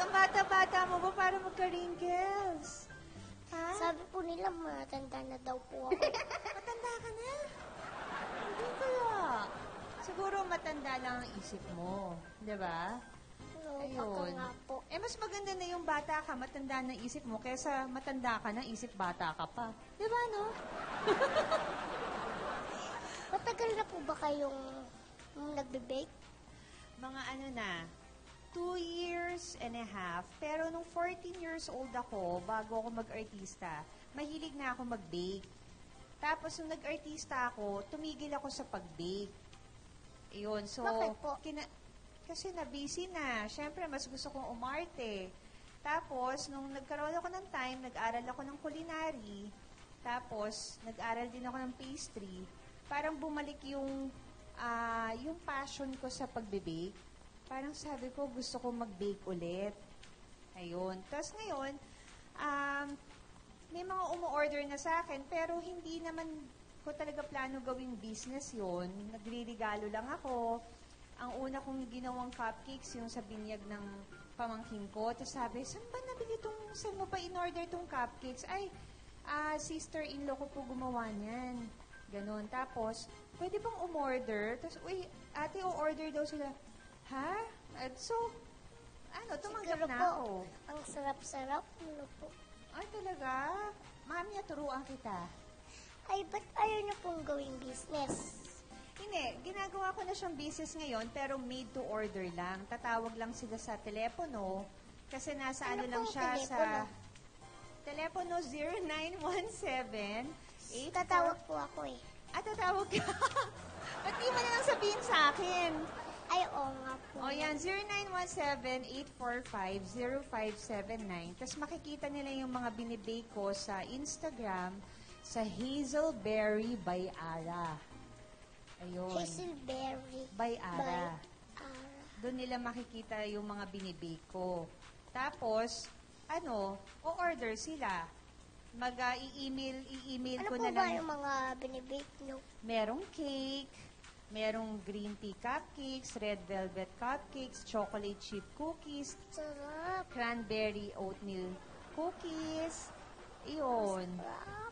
Ang bata-bata mo ba para magka-wrinkles? Ha? Sabi po nila, matanda na daw po ako. Matanda ka na? Hindi kaya. Siguro matanda lang ang isip mo. Di ba? Baka nga po. Mas maganda na yung bata ka, matanda na isip mo, kaysa matanda ka na, isip bata ka pa. Di ba, no? Matagal na po ba kayong nagbe-bake? Mga 2 years and a half. Pero nung 14 years old ako, bago ako mag-artista, mahilig na ako mag-bake. Tapos nung nag-artista ako, tumigil ako sa pag-bake. Ayun, so... Bakit po? Kasi na-busy na. Siyempre, mas gusto kong umarte. Tapos, nung nagkaroon ako ng time, nag-aral ako ng culinary. Tapos, nag-aral din ako ng pastry. Parang bumalik yung passion ko sa pagbe-bake. Parang sabi ko, gusto ko mag-bake ulit. Ayun. Tapos ngayon, may mga umu-order na sa akin, pero hindi naman ko talaga plano gawing business yon. Nagre-regalo lang ako. Ang una kong ginawang cupcakes, yung sa binyag ng pamangkin ko. Tapos sabi, saan mo pa in-order itong cupcakes? Ay, sister-in-law ko po gumawa niyan. Ganon. Tapos, pwede bang umorder? Tapos, ate, o-order daw sila. Ha? So, tumanggap na ako. Ang sarap-sarap. Po? Ay, talaga? Mami, turuan kita. Ay, ba't ayaw niyo pong gawing business? Hindi, ginagawa ko na siyang business ngayon, pero made to order lang. Tatawag lang sila sa telepono, kasi nasa lang siya telepono? sa... Telepono 0917-84... Tatawag po ako eh. Tatawag ka? Ba't di mo na lang sabihin sa akin? Ay, oo nga po. O yan, 0917-845-0579. Tapos makikita nila yung mga binibake ko sa Instagram, sa Hazelberry by Ara. Ayun. Hazelberry by Ara. Doon nila makikita yung mga binibake ko. Tapos, o-order sila. I-email ko na lang. Ano po ba yung mga binibake nyo? Merong cake, merong green tea cupcakes, red velvet cupcakes, chocolate chip cookies, Sarap. cranberry oatmeal cookies. Iyon. Sarap.